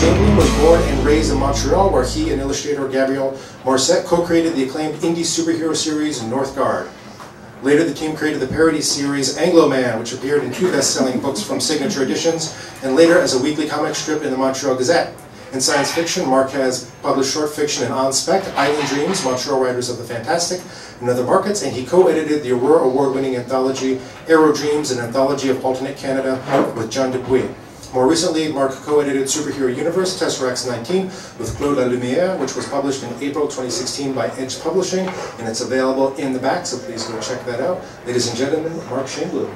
Shainblum was born and raised in Montreal, where he and illustrator Gabriel Morissette co-created the acclaimed indie superhero series Northgard. Later, the team created the parody series Anglo-Man, which appeared in 2 best-selling books from Signature Editions, and later as a weekly comic strip in the Montreal Gazette. In science fiction, Mark has published short fiction in On Spec, Island Dreams, Montreal Writers of the Fantastic, and other markets, and he co-edited the Aurora Award-winning anthology Aero Dreams, an anthology of alternate Canada with John Dupuis. More recently, Mark co-edited Superhero Universe, Tesseract 19, with Claude Lalumiere, which was published in April 2016 by Edge Publishing, and it's available in the back, so please go check that out. Ladies and gentlemen, Mark Shainblum.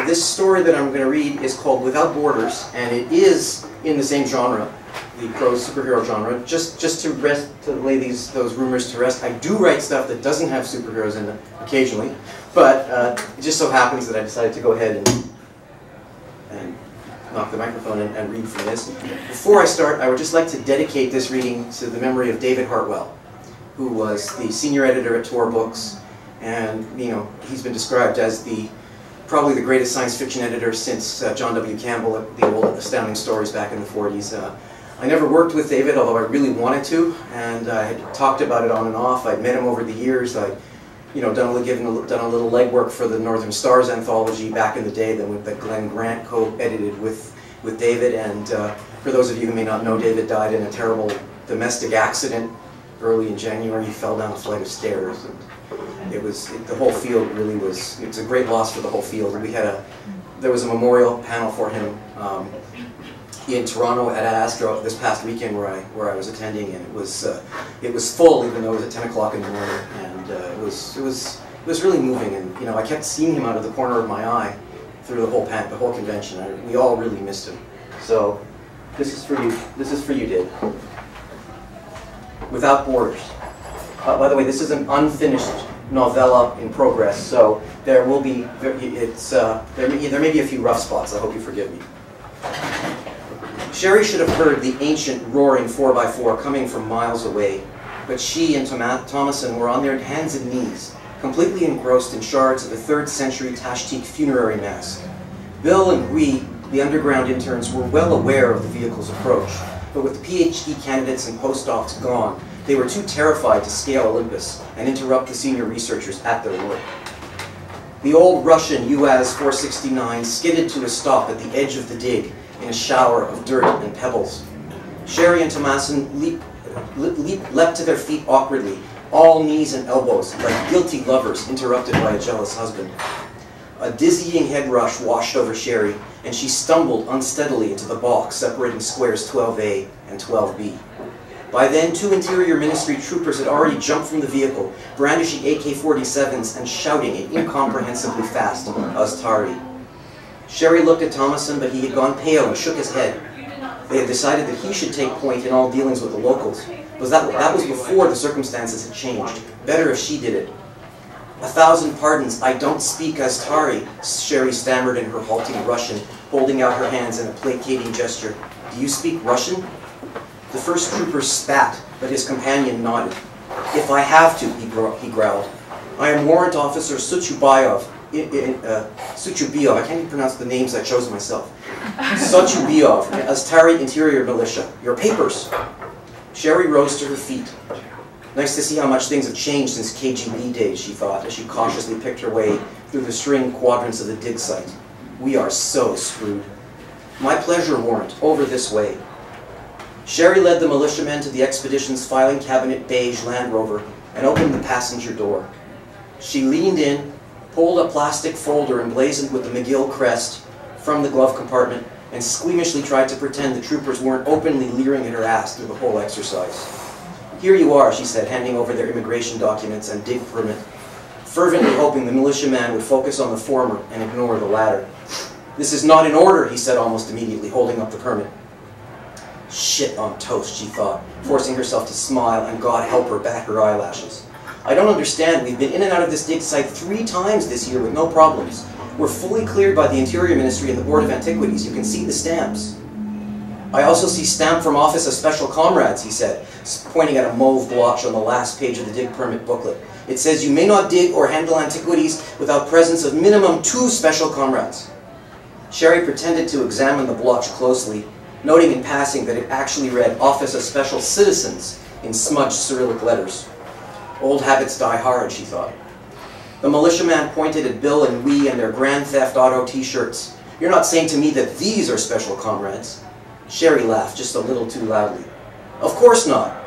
This story that I'm going to read is called Without Borders, and it is in the same genre, the prose superhero genre. Just to lay those rumors to rest, I do write stuff that doesn't have superheroes in it occasionally, but it just so happens that I decided to go ahead and knock the microphone and read from this. Before I start, I would just like to dedicate this reading to the memory of David Hartwell, who was the senior editor at Tor Books, and he's been described as probably the greatest science fiction editor since John W. Campbell, the old Astounding Stories back in the 40s. I never worked with David, although I really wanted to, and I had talked about it on and off. I'd met him over the years. I'd done a little legwork for the Northern Stars anthology back in the day that Glenn Grant co-edited with David. And for those of you who may not know, David died in a terrible domestic accident early in January. He fell down a flight of stairs. And the whole field really was, it's a great loss for the whole field. There was a memorial panel for him in Toronto at Astro this past weekend where I was attending, and it was full even though it was at 10 o'clock in the morning, and it was really moving, and I kept seeing him out of the corner of my eye through the whole convention. We all really missed him. So this is for you. This is for you, Dave. Without Borders. By the way, this is an unfinished novella in progress, so there may be a few rough spots. I hope you forgive me. Sherry should have heard the ancient roaring 4x4 coming from miles away, but she and Thomason were on their hands and knees, completely engrossed in shards of a 3rd century Tashtik funerary mass. Bill and Gui, the underground interns, were well aware of the vehicle's approach, but with the PhD candidates and postdocs gone, they were too terrified to scale Olympus and interrupt the senior researchers at their work. The old Russian UAZ 469 skidded to a stop at the edge of the dig in a shower of dirt and pebbles. Sherry and Thomason leapt to their feet awkwardly, all knees and elbows, like guilty lovers interrupted by a jealous husband. A dizzying head rush washed over Sherry, and she stumbled unsteadily into the box separating squares 12A and 12B. By then, 2 Interior Ministry troopers had already jumped from the vehicle, brandishing AK-47s and shouting at incomprehensibly fast Aztari. Sherry looked at Thomason, but he had gone pale and shook his head. They had decided that he should take point in all dealings with the locals, but that was before the circumstances had changed. Better if she did it. 1,000 pardons, I don't speak Aztari, Sherry stammered in her halting Russian, holding out her hands in a placating gesture. Do you speak Russian? The first trooper spat, but his companion nodded. If I have to, he growled. I am Warrant Officer Suchubayov. Suchubayov, I can't even pronounce the names I chose myself. Suchubayov, Aztari Interior Militia. Your papers. Sherry rose to her feet. Nice to see how much things have changed since KGB days, she thought, as she cautiously picked her way through the string quadrants of the dig site. We are so screwed. My pleasure, Warrant. Over this way. Sherry led the militiamen to the expedition's filing cabinet beige Land Rover and opened the passenger door. She leaned in, pulled a plastic folder emblazoned with the McGill crest from the glove compartment, and squeamishly tried to pretend the troopers weren't openly leering at her ass through the whole exercise. Here you are, she said, handing over their immigration documents and dig permit, fervently hoping the militiaman would focus on the former and ignore the latter. This is not in order, he said almost immediately, holding up the permit. Shit on toast, she thought, forcing herself to smile and God help her bat her eyelashes. I don't understand. We've been in and out of this dig site 3 times this year with no problems. We're fully cleared by the Interior Ministry and the Board of Antiquities. You can see the stamps. I also see stamp from Office of Special Comrades, he said, pointing at a mauve blotch on the last page of the dig permit booklet. It says you may not dig or handle antiquities without presence of minimum 2 special comrades. Sherry pretended to examine the blotch closely, noting in passing that it actually read Office of Special Citizens in smudged Cyrillic letters. Old habits die hard, she thought. The militiaman pointed at Bill and we and their Grand Theft Auto t-shirts. You're not saying to me that these are special comrades? Sherry laughed just a little too loudly. Of course not.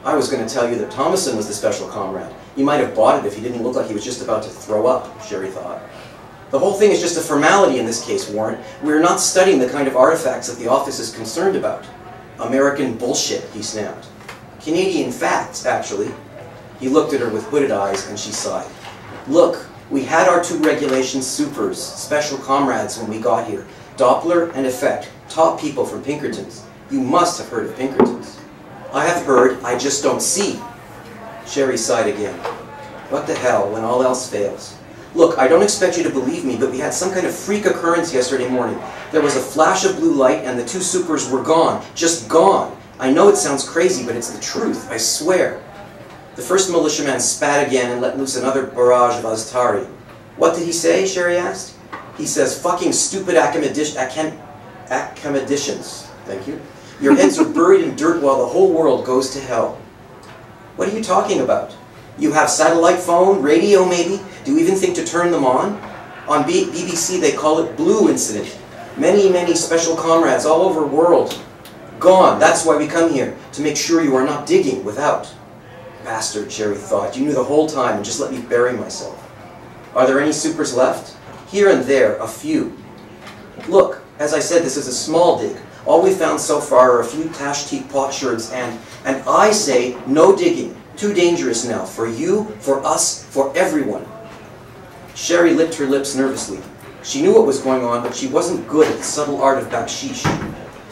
I was going to tell you that Thomason was the special comrade. You might have bought it if he didn't look like he was just about to throw up, Sherry thought. The whole thing is just a formality in this case, Warren. We're not studying the kind of artifacts that the office is concerned about. American bullshit, he snapped. Canadian facts, actually. He looked at her with hooded eyes and she sighed. Look, we had our 2 regulation supers, special comrades, when we got here. Doppler and Effect, top people from Pinkerton's. You must have heard of Pinkerton's. I have heard, I just don't see. Sherry sighed again. What the hell, when all else fails? Look, I don't expect you to believe me, but we had some kind of freak occurrence yesterday morning. There was a flash of blue light and the 2 supers were gone. Just gone. I know it sounds crazy, but it's the truth, I swear. The first militiaman spat again and let loose another barrage of Aztari. What did he say? Sherry asked. He says, fucking stupid academicians. Thank you. Your heads are buried in dirt while the whole world goes to hell. What are you talking about? You have satellite phone, radio maybe? Do you even think to turn them on? On BBC they call it Blue Incident. Many, many special comrades all over the world. Gone. That's why we come here, to make sure you are not digging without. Bastard, Sherry thought. You knew the whole time and just let me bury myself. Are there any supers left? Here and there, a few. Look, as I said, this is a small dig. All we found so far are a few Tashtik potsherds and I say no digging. Too dangerous now. For you, for us, for everyone. Sherry licked her lips nervously. She knew what was going on, but she wasn't good at the subtle art of bakshish.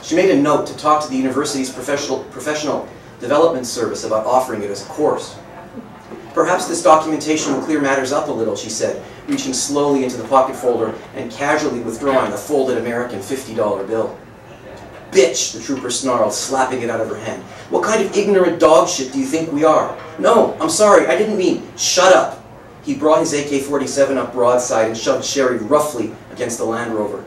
She made a note to talk to the university's professional development service about offering it as a course. Perhaps this documentation will clear matters up a little, she said, reaching slowly into the pocket folder and casually withdrawing a folded American $50 bill. Bitch, the trooper snarled, slapping it out of her hand. What kind of ignorant dog shit do you think we are? No, I'm sorry, I didn't mean. Shut up. He brought his AK-47 up broadside and shoved Sherry roughly against the Land Rover.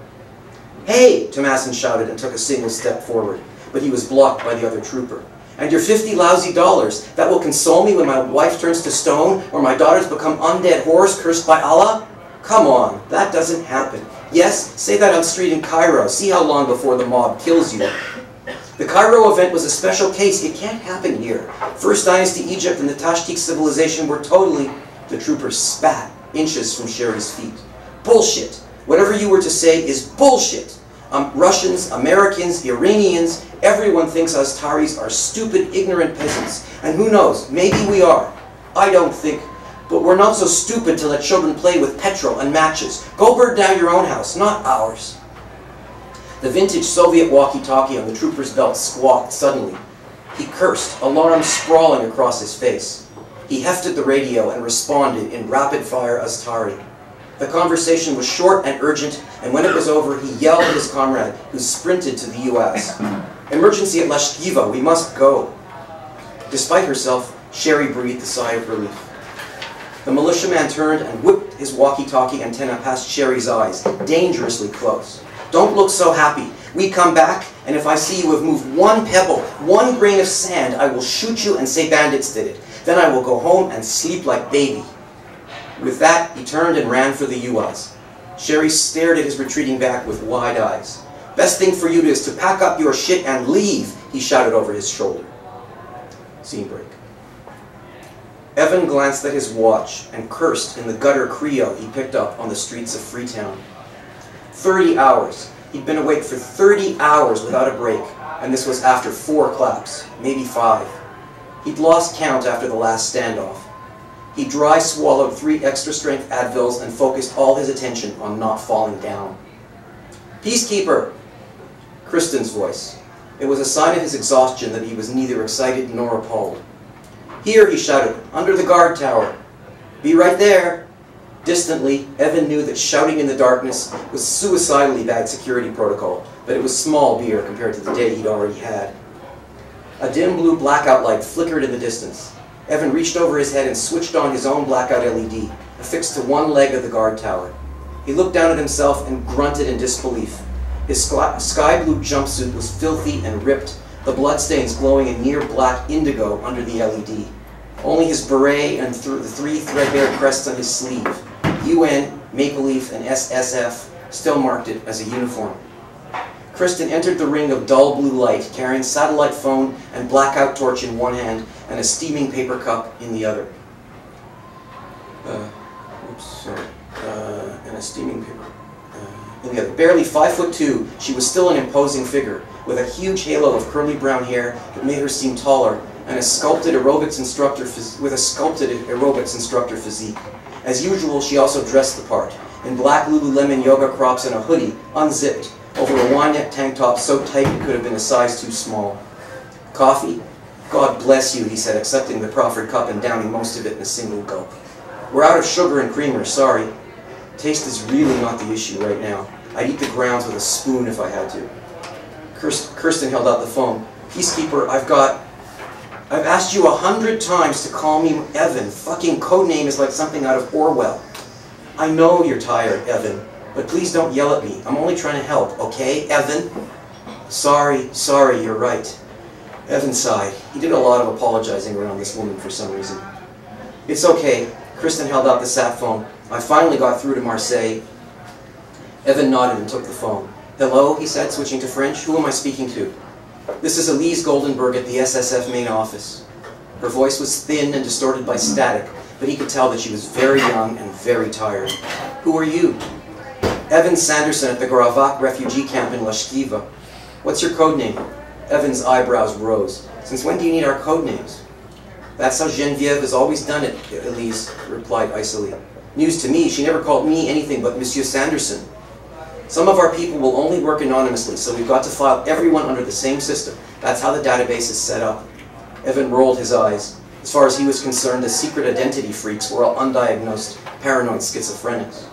Hey, Thomason shouted and took a single step forward, but he was blocked by the other trooper. And your 50 lousy dollars, that will console me when my wife turns to stone or my daughters become undead whores cursed by Allah? Come on, that doesn't happen. Yes, say that on street in Cairo. See how long before the mob kills you. The Cairo event was a special case. It can't happen here. First Dynasty Egypt and the Tashtik civilization were totally... The trooper spat inches from Sherry's feet. Bullshit. Whatever you were to say is bullshit. Russians, Americans, Iranians, everyone thinks Aztaris are stupid, ignorant peasants. And who knows, maybe we are. I don't think. But we're not so stupid to let children play with petrol and matches. Go burn down your own house, not ours. The vintage Soviet walkie-talkie on the trooper's belt squawked suddenly. He cursed, alarm sprawling across his face. He hefted the radio and responded in rapid-fire Aztari. The conversation was short and urgent, and when it was over, he yelled at his comrade, who sprinted to the U.S. Emergency at Lashkiva, we must go. Despite herself, Sherry breathed a sigh of relief. The militiaman turned and whipped his walkie-talkie antenna past Sherry's eyes, dangerously close. Don't look so happy. We come back, and if I see you have moved one pebble, one grain of sand, I will shoot you and say bandits did it. Then I will go home and sleep like baby. With that, he turned and ran for the U.S. Sherry stared at his retreating back with wide eyes. Best thing for you is to pack up your shit and leave, he shouted over his shoulder. Scene break. Evan glanced at his watch and cursed in the gutter Creole he picked up on the streets of Freetown. 30 hours. He'd been awake for 30 hours without a break, and this was after 4 claps, maybe 5. He'd lost count after the last standoff. He dry swallowed 3 extra-strength Advils and focused all his attention on not falling down. Peacekeeper! Kristen's voice. It was a sign of his exhaustion that he was neither excited nor appalled. Here, he shouted, under the guard tower. Be right there. Distantly, Evan knew that shouting in the darkness was suicidally bad security protocol, but it was small beer compared to the day he'd already had. A dim blue blackout light flickered in the distance. Evan reached over his head and switched on his own blackout LED, affixed to one leg of the guard tower. He looked down at himself and grunted in disbelief. His sky blue jumpsuit was filthy and ripped, the bloodstains glowing a near black indigo under the LED. Only his beret and the three threadbare crests on his sleeve, UN, Maple Leaf, and SSF, still marked it as a uniform. Kristen entered the ring of dull blue light, carrying satellite phone and blackout torch in one hand and a steaming paper cup in the other. And a steaming paper in the other. Barely 5'2", she was still an imposing figure, with a huge halo of curly brown hair that made her seem taller, and a sculpted aerobics instructor physique. As usual, she also dressed the part, in black Lululemon yoga crops and a hoodie, unzipped, over a wide-neck tank top so tight it could have been a size too small. Coffee? God bless you, he said, accepting the proffered cup and downing most of it in a single gulp. We're out of sugar and creamer, sorry. Taste is really not the issue right now. I'd eat the grounds with a spoon if I had to. Kirsten held out the phone. Peacekeeper, I've asked you 100 times to call me Evan. Fucking codename is like something out of Orwell. I know you're tired, Evan, but please don't yell at me. I'm only trying to help, okay, Evan? Sorry, you're right. Evan sighed. He did a lot of apologizing around this woman for some reason. It's okay. Kristen held out the sat phone. I finally got through to Marseille. Evan nodded and took the phone. Hello, he said, switching to French. Who am I speaking to? This is Elise Goldenberg at the SSF main office. Her voice was thin and distorted by static, but he could tell that she was very young and very tired. Who are you? Evan Sanderson at the Gravac refugee camp in Lashkiva. What's your code name? Evan's eyebrows rose. Since when do you need our code names? That's how Geneviève has always done it, Elise replied icily. News to me, she never called me anything but Monsieur Sanderson. Some of our people will only work anonymously, so we've got to file everyone under the same system. That's how the database is set up. Evan rolled his eyes. As far as he was concerned, the secret identity freaks were all undiagnosed, paranoid schizophrenics.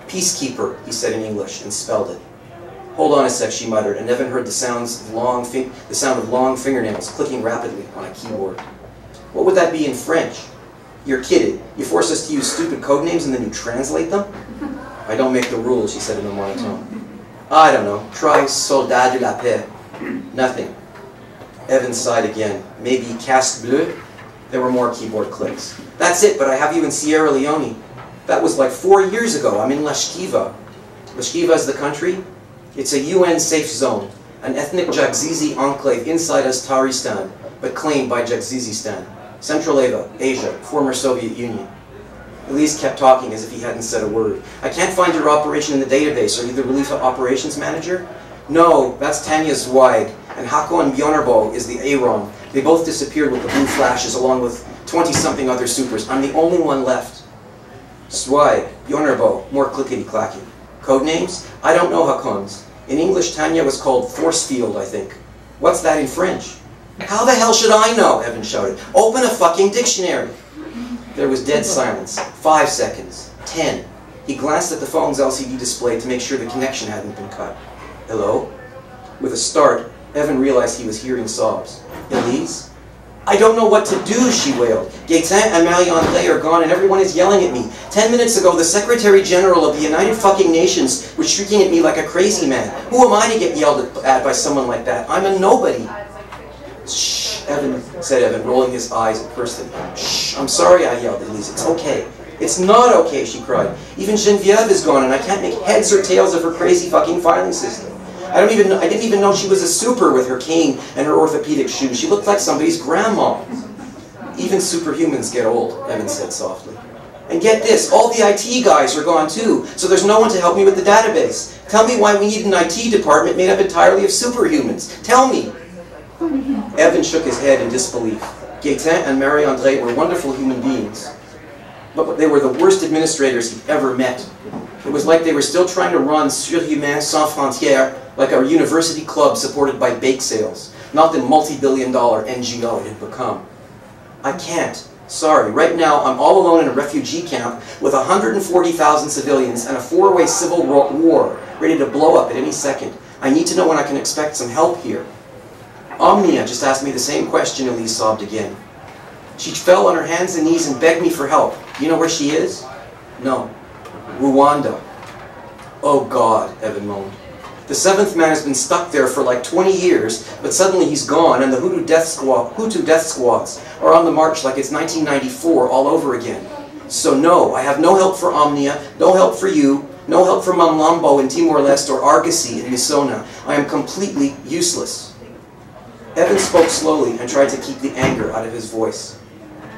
Peacekeeper, he said in English, and spelled it. Hold on a sec, she muttered, and Evan heard the sound of long fingernails clicking rapidly on a keyboard. What would that be in French? You're kidding. You force us to use stupid code names and then you translate them? I don't make the rules, she said in a monotone. I don't know. Try Soldat de la Paix. Nothing. Evan sighed again. Maybe Casque Bleu? There were more keyboard clicks. That's it, but I have you in Sierra Leone. That was like 4 years ago. I'm in Lashkiva. Lashkiva is the country? It's a UN safe zone, an ethnic Jakzizi enclave inside Taristan, but claimed by Jakzizistan. Central Asia, former Soviet Union. Elise kept talking as if he hadn't said a word. I can't find your operation in the database. Are you the relief operations manager? No, that's Tanya Zweig, and Hako and Bjornarbo is the Aaron. They both disappeared with the blue flashes along with 20-something other supers. I'm the only one left. Zweig, Bjornarbo, more clickety-clacky. Code names? I don't know Hakon's. In English, Tanya was called Force Field, I think. What's that in French? How the hell should I know? Evan shouted. Open a fucking dictionary. There was dead silence. 5 seconds. 10. He glanced at the phone's LCD display to make sure the connection hadn't been cut. Hello? With a start, Evan realized he was hearing sobs. Elise? I don't know what to do, she wailed. Gaetan and Marie-André are gone and everyone is yelling at me. 10 minutes ago, the Secretary General of the United fucking Nations was shrieking at me like a crazy man. Who am I to get yelled at by someone like that? I'm a nobody. Shh, Evan, said Evan, rolling his eyes at Kirsten. Shh, I'm sorry I yelled, Elise. It's okay. It's not okay, she cried. Even Geneviève is gone and I can't make heads or tails of her crazy fucking filing system. I didn't even know she was a super with her cane and her orthopedic shoes. She looked like somebody's grandma. Even superhumans get old, Evan said softly. And get this, all the IT guys are gone too, so there's no one to help me with the database. Tell me why we need an IT department made up entirely of superhumans. Tell me. Evan shook his head in disbelief. Gaetan and Marie-André were wonderful human beings, but they were the worst administrators he'd ever met. It was like they were still trying to run Surhumains Sans Frontières like a university club supported by bake sales, not the multi-billion-dollar NGO it had become. I can't. Sorry. Right now, I'm all alone in a refugee camp with 140,000 civilians and a 4-way civil war ready to blow up at any second. I need to know when I can expect some help here. Omnia just asked me the same question, Elise sobbed again. She fell on her hands and knees and begged me for help. You know where she is? No. Rwanda. Oh God, Evan moaned. The seventh man has been stuck there for like 20 years, but suddenly he's gone, and the Hutu death squads are on the march like it's 1994 all over again. So no, I have no help for Omnia, no help for you, no help for Mamlambo in Timor-Leste or Argosy in Misona. I am completely useless. Evan spoke slowly and tried to keep the anger out of his voice.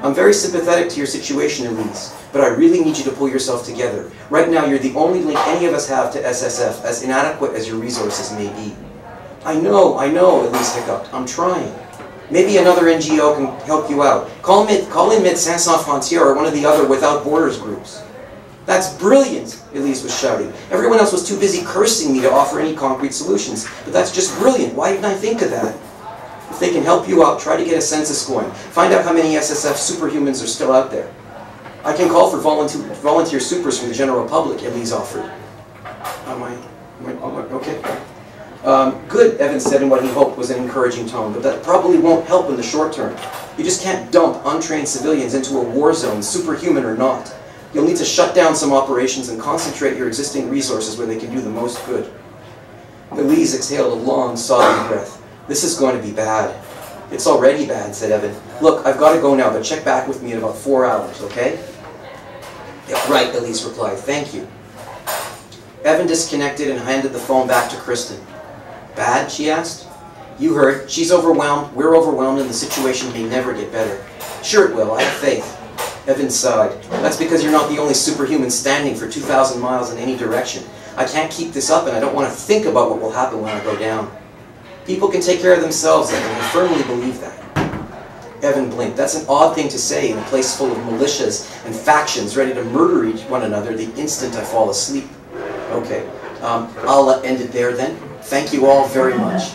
I'm very sympathetic to your situation, Elise, but I really need you to pull yourself together. Right now, you're the only link any of us have to SSF, as inadequate as your resources may be. I know, Elise hiccuped. I'm trying. Maybe another NGO can help you out. Call in Médecins Sans Frontières or one of the other Without Borders groups. That's brilliant, Elise was shouting. Everyone else was too busy cursing me to offer any concrete solutions. But that's just brilliant. Why didn't I think of that? If they can help you out, try to get a census going. Find out how many SSF superhumans are still out there. I can call for volunteer supers from the general public, Elise offered. Okay. Good, Evan said in what he hoped was an encouraging tone, but that probably won't help in the short term. You just can't dump untrained civilians into a war zone, superhuman or not. You'll need to shut down some operations and concentrate your existing resources where they can do the most good. Elise exhaled a long, sobbing breath. This is going to be bad. It's already bad, said Evan. Look, I've got to go now, but check back with me in about 4 hours, okay? Yeah, right, Elise replied. Thank you. Evan disconnected and handed the phone back to Kristen. Bad, she asked. You heard. She's overwhelmed, we're overwhelmed, and the situation may never get better. Sure it will, I have faith. Evan sighed. That's because you're not the only superhuman standing for 2,000 miles in any direction. I can't keep this up, and I don't want to think about what will happen when I go down. People can take care of themselves, and I firmly believe that. Evan blinked. That's an odd thing to say in a place full of militias and factions ready to murder one another the instant I fall asleep. Okay, I'll end it there then. Thank you all very much.